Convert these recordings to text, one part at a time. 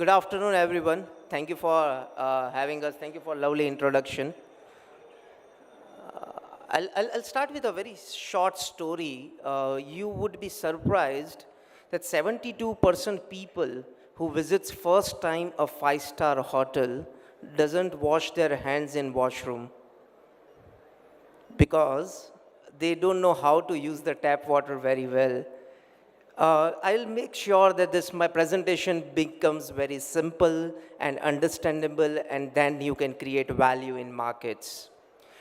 Good afternoon, everyone. Thank you for having us. Thank you for lovely introduction. I'll start with a very short story. You would be surprised that 72% people who visits first time a five-star hotel doesn't wash their hands in washroom because they don't know how to use the tap water very well. I'll make sure that this my presentation becomes very simple and understandable, and then you can create value in markets.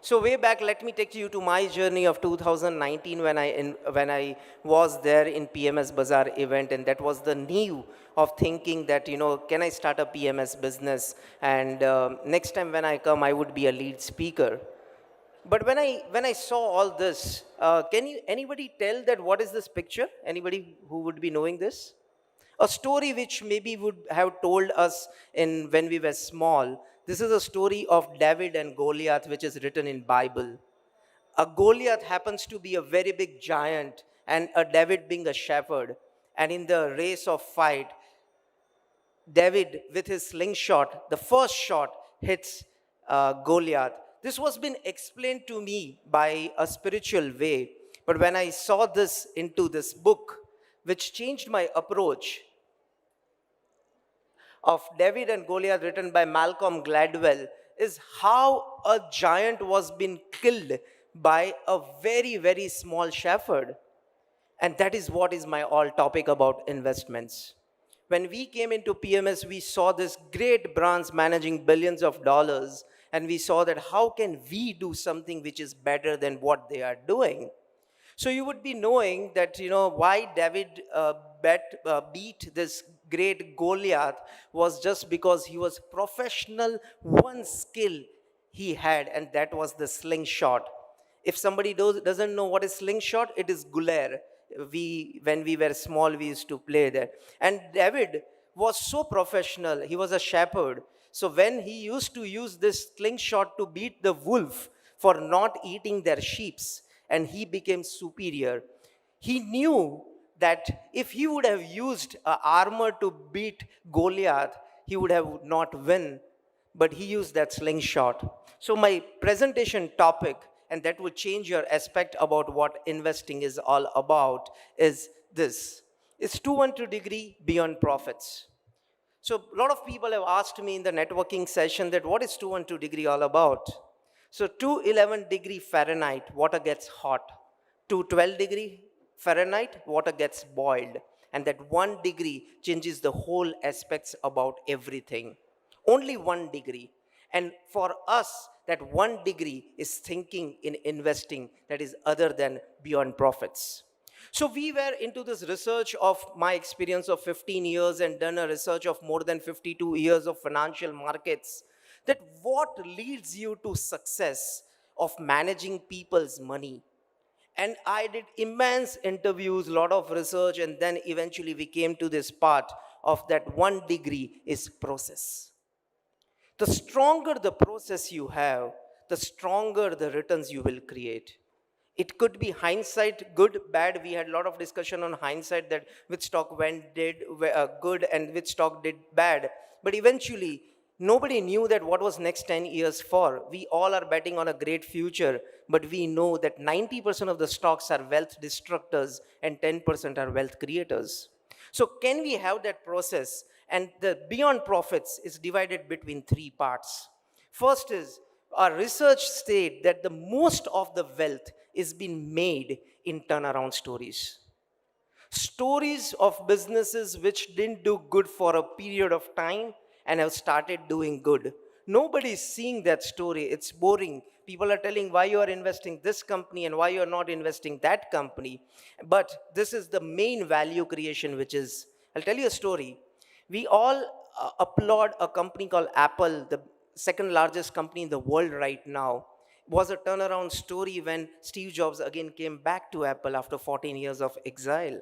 So way back, let me take you to my journey of 2019 when I was there in PMS Bazaar event, and that was the new of thinking that can I start a PMS business, and next time when I come I would be a lead speaker. But when I saw all this, can you anybody tell that what is this picture? Anybody who would be knowing this? A story which maybe would have told us in when we were small. This is a story of David and Goliath, which is written in Bible. A Goliath happens to be a very big giant, and a David being a shepherd. And in the race of fight, David, with his slingshot, the first shot hits Goliath. This was been explained to me by a spiritual way. But when I saw this into this book, which changed my approach of David and Goliath, written by Malcolm Gladwell, is how a giant was being killed by a very, very small shepherd. And that is what is my all topic about investments. When we came into PMS, we saw this great brands managing billions of dollars, and we saw that how can we do something which is better than what they are doing. So you would be knowing that why David beat this great Goliath was just because he was professional. One skill he had, and that was the slingshot. If somebody doesn't know what is slingshot, it is guler. When we were small, we used to play that. And David was so professional. He was a shepherd. So when he used to use this slingshot to beat the wolf for not eating their sheeps, and he became superior, he knew that if he would have used armor to beat Goliath, he would have not win, but he used that slingshot. So my presentation topic, and that will change your aspect about what investing is all about, is this. It's 212 degree beyond profits. So a lot of people have asked me in the networking session that what is 212 degree all about? So 211 degree Fahrenheit, water gets hot. 212 degree Fahrenheit, water gets boiled. And that 1 degree changes the whole aspects about everything. Only 1 degree. And for us, that 1 degree is thinking in investing that is other than beyond profits. So we were into this research of my experience of 15 years and done a research of more than 52 years of financial markets, that what leads you to success of managing people's money. And I did immense interviews, lot of research, and then eventually we came to this part of that 1 degree is process. The stronger the process you have, the stronger the returns you will create. It could be hindsight, good, bad. We had a lot of discussion on hindsight, that which stock did good and which stock did bad. But eventually, nobody knew that what was next 10 years for. We all are betting on a great future, but we know that 90% of the stocks are wealth destructors and 10% are wealth creators. So can we have that process? And the beyond profits is divided between 3 parts. First is, our research state that the most of the wealth is being made in turnaround stories. Stories of businesses which didn't do good for a period of time and have started doing good. Nobody is seeing that story. It's boring. People are telling why you are investing this company and why you are not investing that company. But this is the main value creation, which is, I'll tell you a story. We all applaud a company called Apple, the second largest company in the world right now. It was a turnaround story when Steve Jobs again came back to Apple after 14 years of exile.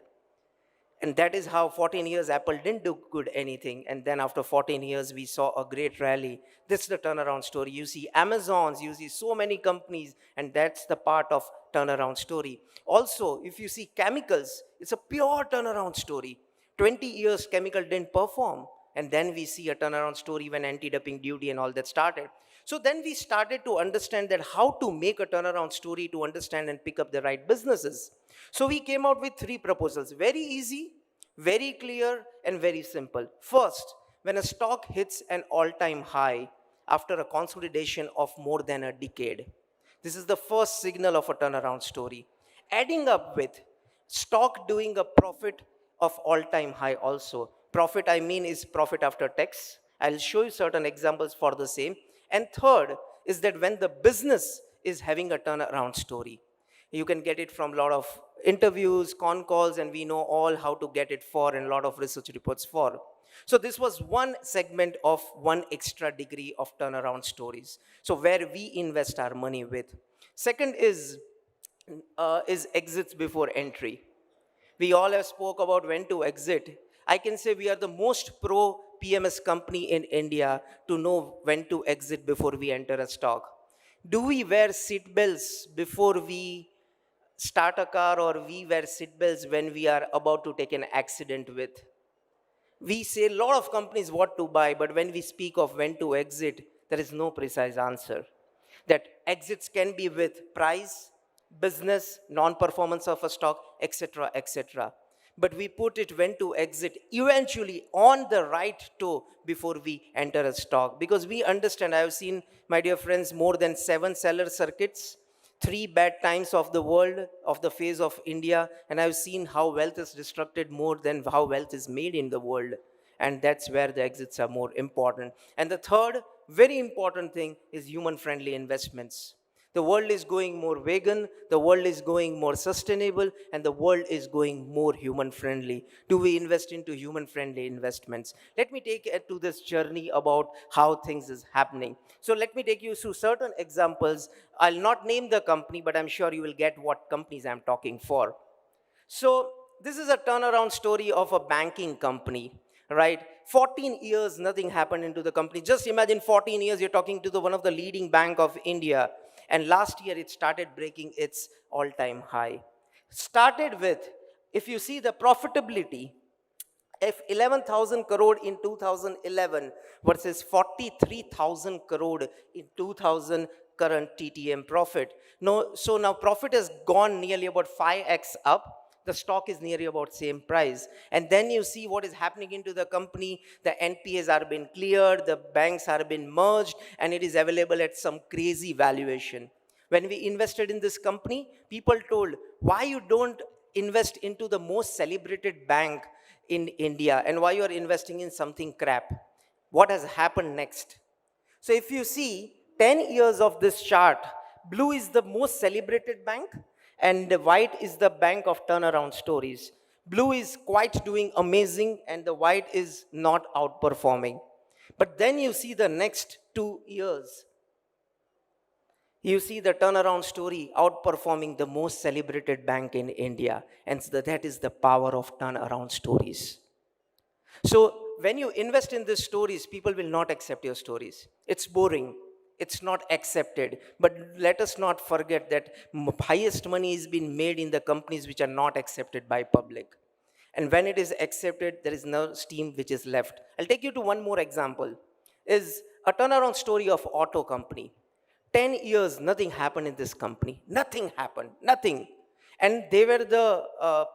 And that is how 14 years Apple didn't do good anything. And then after 14 years, we saw a great rally. This is the turnaround story. You see Amazons, you see so many companies, and that's the part of turnaround story. Also, if you see chemicals, it's a pure turnaround story. 20 years chemical didn't perform. And then we see a turnaround story when anti-dumping duty and all that started. So then we started to understand that how to make a turnaround story, to understand and pick up the right businesses. So we came out with three proposals, very easy, very clear, and very simple. First, when a stock hits an all-time high after a consolidation of more than a decade, this is the first signal of a turnaround story. Adding up with stock doing a profit of all-time high also. Profit, I mean, is profit after tax. I'll show you certain examples for the same. And third is that when the business is having a turnaround story, you can get it from a lot of interviews, con calls, and we know all how to get it for, and a lot of research reports for. So this was one segment of one extra degree of turnaround stories. So where we invest our money with. Second is exits before entry. We all have spoke about when to exit. I can say we are the most pro PMS company in India to know when to exit before we enter a stock. Do we wear seat belts before we start a car, or we wear seat belts when we are about to take an accident with? We say a lot of companies what to buy, but when we speak of when to exit, there is no precise answer. That exits can be with price, business, non-performance of a stock, etc., etc. But we put it when to exit eventually on the right toe before we enter a stock. Because we understand, I have seen, my dear friends, more than 7 seller circuits, 3 bad times of the world, of the face of India, and I've seen how wealth is destructed more than how wealth is made in the world. And that's where the exits are more important. And the third, very important thing is human-friendly investments. The world is going more vegan, the world is going more sustainable, and the world is going more human-friendly. Do we invest into human-friendly investments? Let me take you to this journey about how things is happening. So let me take you through certain examples. I'll not name the company, but I'm sure you will get what companies I'm talking for. So this is a turnaround story of a banking company, right? 14 years, nothing happened into the company. Just imagine 14 years, you're talking to one of the leading bank of India. And last year, it started breaking its all-time high. Started with, if you see the profitability, if 11,000 crore in 2011 versus 43,000 crore in 2000 current TTM profit. No, so now profit has gone nearly about 5x up. The stock is nearly about same price. And then you see what is happening into the company. The NPAs are being cleared, the banks are being merged, and it is available at some crazy valuation. When we invested in this company, people told, why you don't invest into the most celebrated bank in India, and why you are investing in something crap? What has happened next? So if you see 10 years of this chart, blue is the most celebrated bank and the white is the bank of turnaround stories. Blue is quite doing amazing and the white is not outperforming. But then you see the next 2 years, you see the turnaround story outperforming the most celebrated bank in India. And so that is the power of turnaround stories. So when you invest in these stories, people will not accept your stories. It's boring. It's not accepted. But let us not forget that highest money is being made in the companies which are not accepted by public. And when it is accepted, there is no steam which is left. I'll take you to one more example. Is a turnaround story of auto company. 10 years, nothing happened in this company. Nothing happened. Nothing. And they were the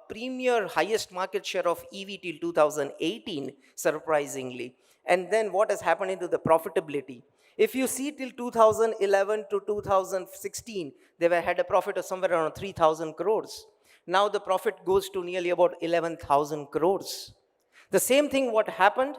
premier highest market share of EV till 2018, surprisingly. And then what has happened into the profitability? If you see till 2011 to 2016, they had a profit of somewhere around 3,000 crores. Now the profit goes to nearly about 11,000 crores. The same thing what happened,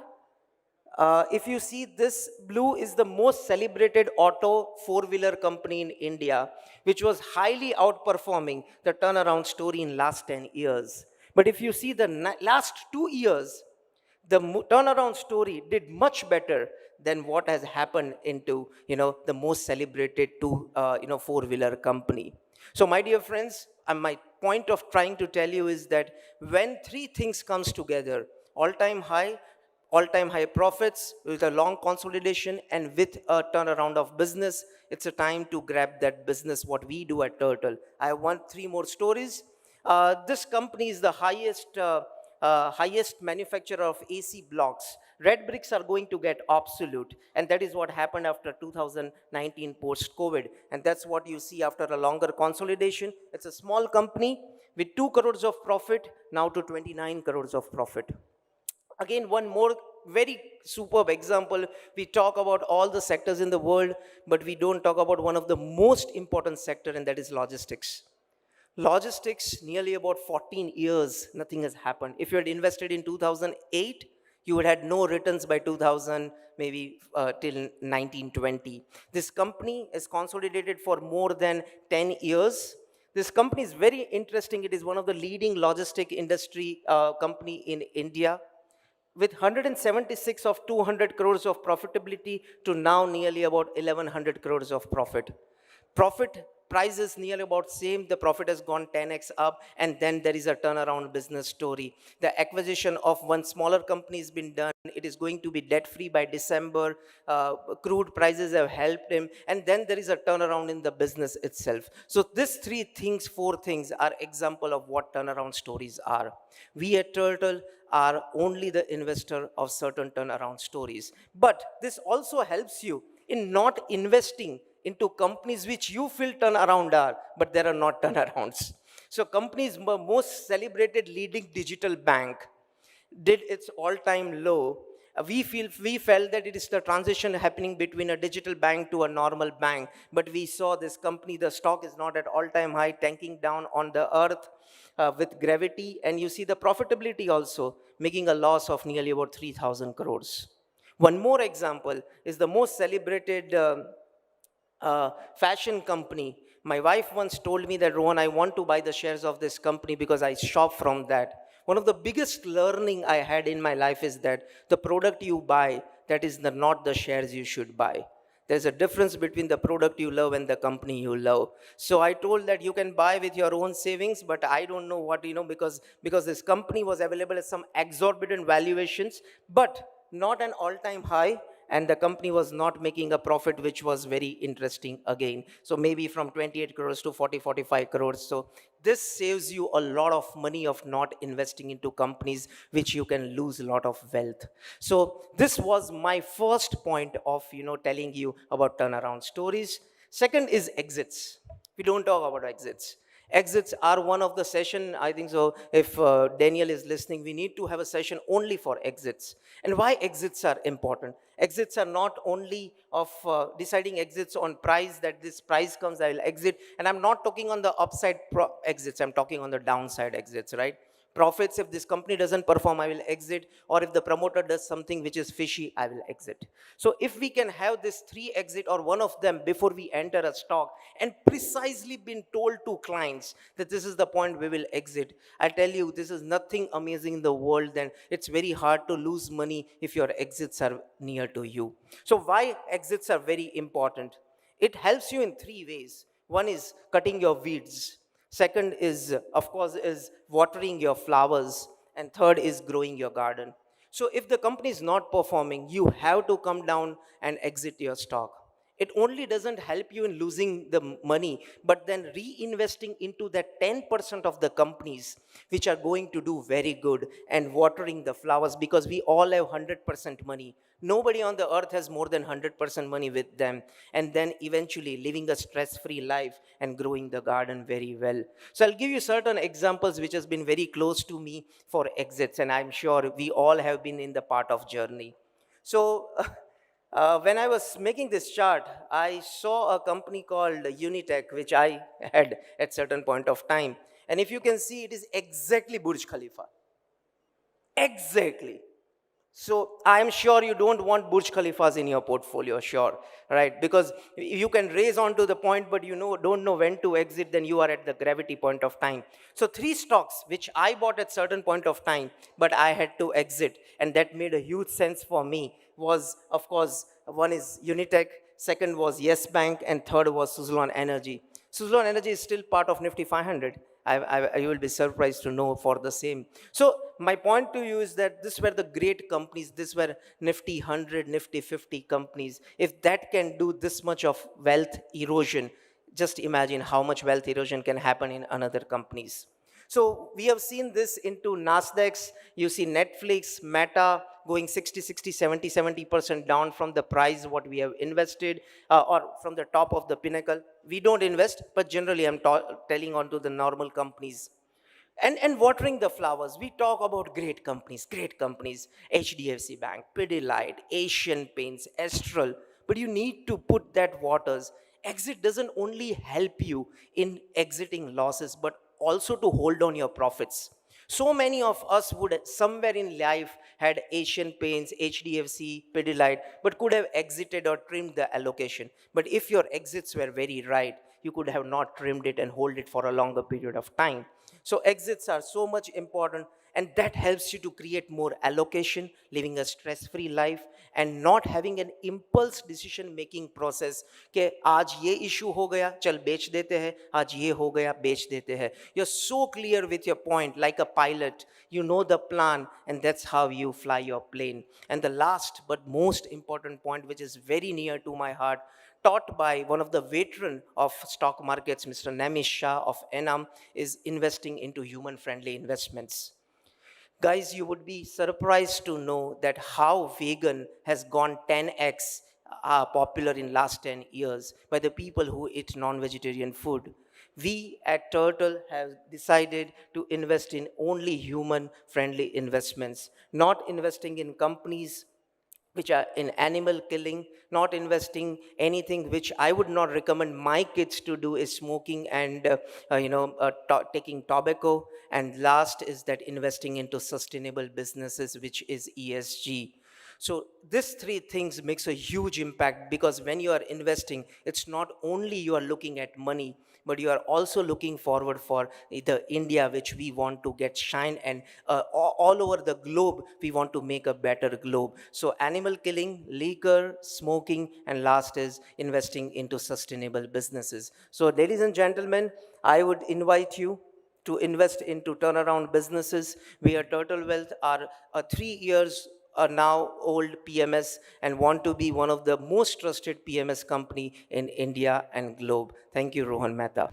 if you see, this blue is the most celebrated auto four-wheeler company in India, which was highly outperforming the turnaround story in last 10 years. But if you see the last 2 years, the turnaround story did much better than what has happened into the most celebrated four-wheeler company. So my dear friends, my point of trying to tell you is that when three things comes together, all-time high profits with a long consolidation and with a turnaround of business, it's a time to grab that business, what we do at Turtle. I want three more stories. This company is the highest manufacturer of AC blocks. Red bricks are going to get obsolete, and that is what happened after 2019 post COVID, and that's what you see after a longer consolidation. It's a small company with 2 crores of profit now to 29 crores of profit. Again, one more very superb example. We talk about all the sectors in the world, but we don't talk about one of the most important sector, and that is logistics. Logistics, nearly about 14 years, nothing has happened. If you had invested in 2008, you would had no returns by 2000, maybe till 1920. This company is consolidated for more than 10 years. This company is very interesting. It is one of the leading logistic industry company in India, with 176 of 200 crores of profitability to now nearly about 1100 crores of profit. Profit price is nearly about same. The profit has gone 10x up, and then there is a turnaround business story. The acquisition of one smaller company has been done. It is going to be debt free by December. Crude prices have helped him, and then there is a turnaround in the business itself. So these three things, four things are example of what turnaround stories are. We at Turtle are only the investor of certain turnaround stories. But this also helps you in not investing into companies which you feel turnaround are, but there are not turnarounds. So companies, most celebrated leading digital bank did its all-time low. We felt that it is the transition happening between a digital bank to a normal bank, but we saw this company, the stock is not at all-time high, tanking down on the earth with gravity, and you see the profitability also making a loss of nearly about 3,000 crores. One more example is the most celebrated fashion company. My wife once told me that, Rohan, I want to buy the shares of this company because I shop from that. One of the biggest learning I had in my life is that the product you buy, that is not the shares you should buy. There's a difference between the product you love and the company you love. So I told that you can buy with your own savings, but I don't know what, because this company was available at some exorbitant valuations, but not an all-time high, and the company was not making a profit, which was very interesting again. So maybe from 28 crores to 40, 45 crores. So this saves you a lot of money of not investing into companies which you can lose a lot of wealth. So this was my first point of, telling you about turnaround stories. Second is exits. We don't talk about exits. Exits are one of the session, I think so. If Daniel is listening, we need to have a session only for exits. And why exits are important? Exits are not only of deciding exits on price, that this price comes, I will exit. And I'm not talking on the upside exits, I'm talking on the downside exits, right? Profits, if this company doesn't perform, I will exit, or if the promoter does something which is fishy, I will exit. So if we can have this three exit or one of them before we enter a stock, and precisely been told to clients that this is the point we will exit, I tell you, this is nothing amazing in the world. Then it's very hard to lose money if your exits are near to you. So why exits are very important? It helps you in three ways. One is cutting your weeds. Second is, of course, is watering your flowers. And third is growing your garden. So if the company is not performing, you have to come down and exit your stock. It only doesn't help you in losing the money, but then reinvesting into that 10% of the companies which are going to do very good, and watering the flowers, because we all have 100% money. Nobody on the earth has more than 100% money with them. And then eventually living a stress-free life and growing the garden very well. So I'll give you certain examples which has been very close to me for exits, and I'm sure we all have been in the part of journey. So when I was making this chart, I saw a company called Unitech, which I had at certain point of time. And if you can see, it is exactly Burj Khalifa. Exactly. So I'm sure you don't want Burj Khalifas in your portfolio, sure, right? Because you can raise on to the point, but don't know when to exit, then you are at the gravity point of time. So three stocks which I bought at certain point of time, but I had to exit, and that made a huge sense for me, was, of course, one is Unitech, second was Yes Bank, and third was Suzlon Energy. Suzlon Energy is still part of Nifty 500. You will be surprised to know for the same. So my point to you is that these were the great companies. These were Nifty 100, Nifty 50 companies. If that can do this much of wealth erosion, just imagine how much wealth erosion can happen in another companies. So we have seen this into Nasdaqs. You see Netflix, Meta, going 60, 70% down from the price what we have invested, or from the top of the pinnacle. We don't invest, but generally I'm telling on to the normal companies. And watering the flowers, we talk about great companies, HDFC Bank, Pidilite, Asian Paints, Astral, but you need to put that waters. Exit doesn't only help you in exiting losses, but also to hold on your profits. So many of us would somewhere in life had Asian Paints, HDFC, Pidilite, but could have exited or trimmed the allocation. But if your exits were very right, you could have not trimmed it and hold it for a longer period of time. So exits are so much important, and that helps you to create more allocation, living a stress free life, and not having an impulse decision making process कि आज ये issue हो गया चल बेच देते हैं, आज ये हो गया बेच देते हैं. You're so clear with your point, like a pilot. You know the plan, and that's how you fly your plane. And the last but most important point, which is very near to my heart, taught by one of the veteran of stock markets, Mr. Namish Shah of Enam, is investing into human-friendly investments. Guys, you would be surprised to know that how vegan has gone 10x popular in last 10 years by the people who eat non-vegetarian food. We at Turtle have decided to invest in only human-friendly investments, not investing in companies which are in animal killing, not investing anything which I would not recommend my kids to do is smoking and taking tobacco. And last is that investing into sustainable businesses, which is ESG. So these three things makes a huge impact, because when you are investing, it's not only you are looking at money, but you are also looking forward for the India which we want to get shine, and all over the globe we want to make a better globe. So animal killing, liquor, smoking, and last is investing into sustainable businesses. So ladies and gentlemen, I would invite you to invest into turnaround businesses. We at Turtle Wealth are a 3 years now old PMS and want to be one of the most trusted PMS company in India and globe. Thank you, Rohan Mehta.